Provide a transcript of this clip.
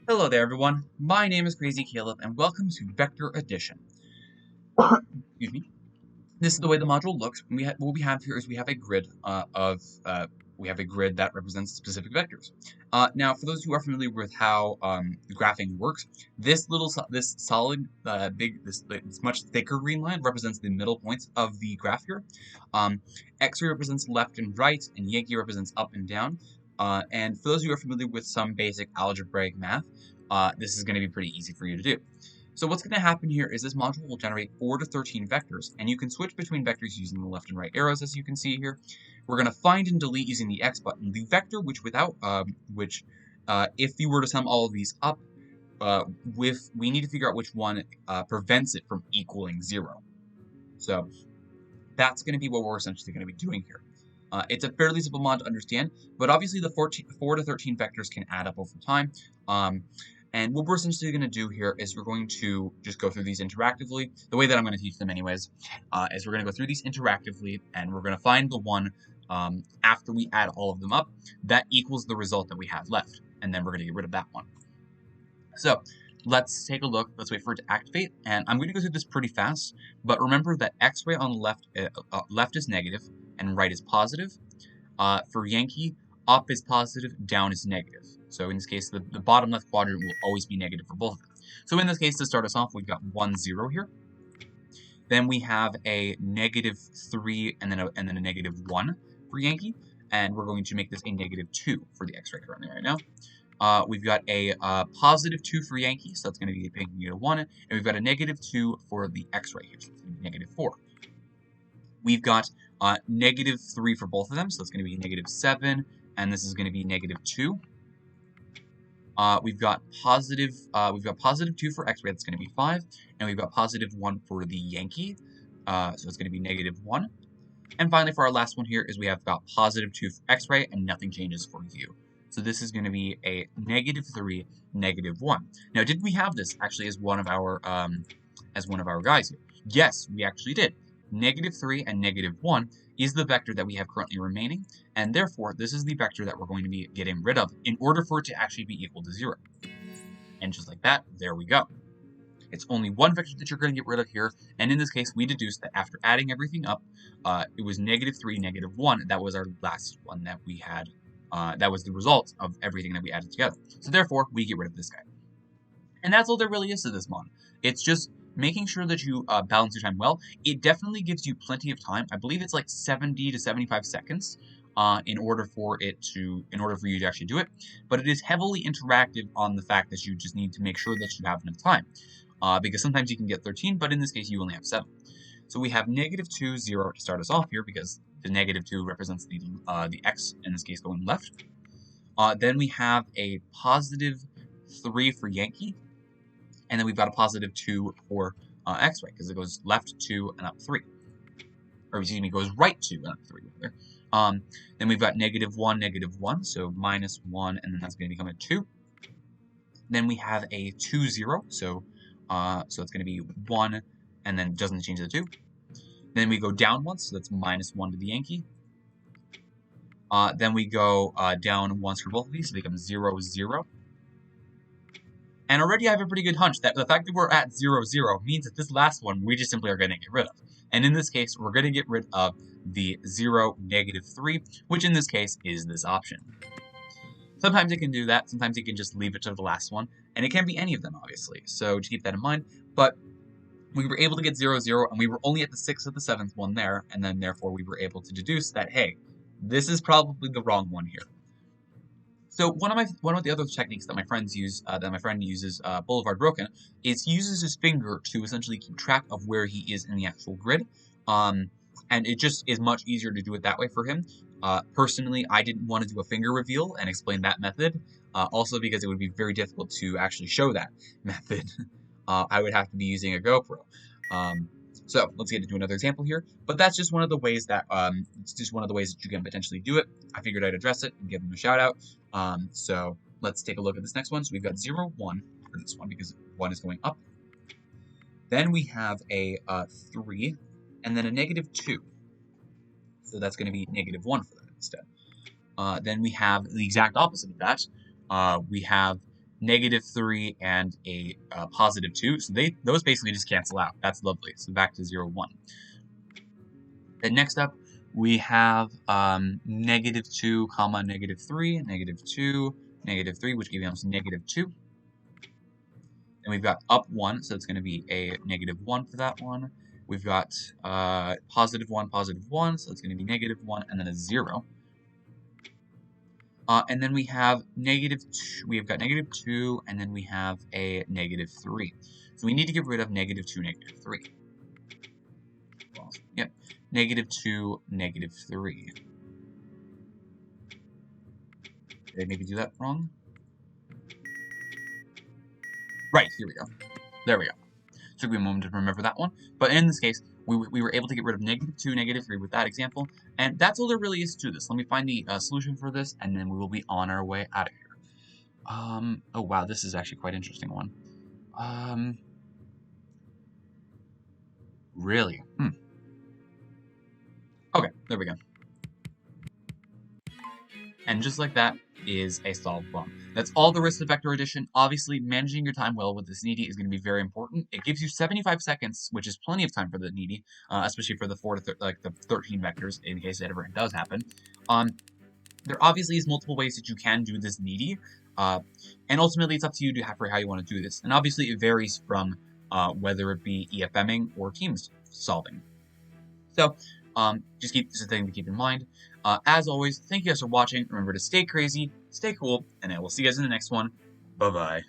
Hello there, everyone. My name is Crazy Caleb, and welcome to Vector Addition. Excuse me. This is the way the module looks. What we have here is we have a grid that represents specific vectors. Now, for those who are familiar with how graphing works, this solid, this much thicker green line represents the middle points of the graph here. X-ray represents left and right, and Yankee represents up and down. And for those who are familiar with some basic algebraic math, this is going to be pretty easy for you to do. So what's going to happen here is this module will generate 4 to 13 vectors, and you can switch between vectors using the left and right arrows, as you can see here. We're going to find and delete using the X button the vector if you were to sum all of these up, we need to figure out which one prevents it from equaling 0. So that's going to be what we're essentially going to be doing here. It's a fairly simple mod to understand, but obviously the 4 to 13 vectors can add up over time. And what we're essentially going to do here is we're going to just go through these interactively. The way that I'm going to teach them anyways, is we're going to go through these interactively, and we're going to find the one after we add all of them up that equals the result that we have left, and then we're going to get rid of that one. So let's take a look. Let's wait for it to activate, and I'm going to go through this pretty fast, but remember that X-ray on the left is negative and right is positive. For Yankee, up is positive, down is negative. So in this case, the bottom left quadrant will always be negative for both of them. So in this case, to start us off, we've got 1, 0 here. Then we have a -3 and then a -1 for Yankee, and we're going to make this a -2 for the X-ray currently right now. We've got a +2 for Yankee, so that's going to be making it a 1, and we've got a -2 for the X-ray here, so it's going to be -4. We've got -3 for both of them, so it's going to be -7, and this is going to be -2. We've got +2 for X-ray, that's going to be 5, and we've got +1 for the Yankee, so it's going to be -1. And finally, for our last one here, is we have got +2 for X-ray, and nothing changes for U. So this is going to be a -3, -1. Now, did we have this actually as one of our guys here? Yes, we actually did. -3 and -1 is the vector that we have currently remaining, and therefore this is the vector that we're going to be getting rid of in order for it to actually be equal to 0. And just like that, there we go. It's only one vector that you're going to get rid of here, and in this case we deduced that after adding everything up, it was -3, -1. That was our last one that we had. That was the result of everything that we added together. So therefore, we get rid of this guy. And that's all there really is to this mod. It's just making sure that you balance your time well. It definitely gives you plenty of time. I believe it's like 70 to 75 seconds in order for you to actually do it. But it is heavily interactive on the fact that you just need to make sure that you have enough time. Because sometimes you can get 13, but in this case you only have 7. So we have -2, 0 to start us off here, because the -2 represents the X, in this case, going left. Then we have a +3 for Yankee, and then we've got a +2 for X-ray, because it goes left 2 and up 3. Or excuse me, goes right 2 and up 3, rather. Then we've got -1, -1, so -1, and then that's going to become a 2. Then we have a 2, 0, so it's going to be 1, and then it doesn't change the 2. Then we go down once, so that's -1 to the Yankee. Then we go down once for both of these, so it becomes 0, 0. And already I have a pretty good hunch that the fact that we're at 0, 0 means that this last one we just simply are going to get rid of. And in this case, we're going to get rid of the 0, -3, which in this case is this option. Sometimes it can do that, sometimes you can just leave it to the last one, and it can be any of them, obviously, so just keep that in mind. But we were able to get 0, 0, and we were only at the 6th or the 7th one there, and then therefore we were able to deduce that, hey, this is probably the wrong one here. So one of the other techniques that my friend uses, Boulevard Broken, is he uses his finger to essentially keep track of where he is in the actual grid, and it just is much easier to do it that way for him. Personally, I didn't want to do a finger reveal and explain that method, also because it would be very difficult to actually show that method. I would have to be using a GoPro. So let's get into another example here. But that's just one of the ways that you can potentially do it. I figured I'd address it and give them a shout out. So let's take a look at this next one. So we've got 0, 1 for this one because 1 is going up. Then we have a 3 and then a -2. So that's going to be -1 for that instead. Then we have the exact opposite of that. We have -3, and a +2. So those basically just cancel out. That's lovely. So back to 0, 1. Then next up, we have -2, comma, -3, -2, -3, which gives us -2. And we've got up 1, so it's going to be a -1 for that one. We've got +1, +1, so it's going to be -1, and then a 0. And then we have -2, we've got -2, and then we have a -3. So we need to get rid of -2, -3. Yep, -2, -3. Did I maybe do that wrong? Right, here we go. There we go. Took me a moment to remember that one. But in this case, we were able to get rid of -2, -3 with that example. And that's all there really is to this. Let me find the solution for this, and then we will be on our way out of here. Oh wow, this is actually quite an interesting one. Really? Okay, there we go. And just like that is a solved problem. That's all there is to vector addition. Obviously, managing your time well with this needy is going to be very important. It gives you 75 seconds, which is plenty of time for the needy, especially for the 13 vectors in case it ever does happen. There obviously is multiple ways that you can do this needy, and ultimately it's up to you for how you want to do this. And obviously it varies from whether it be EFMing or teams solving. So just this is a thing to keep in mind. As always, thank you guys for watching. Remember to stay crazy, stay cool, and I will see you guys in the next one. Bye-bye.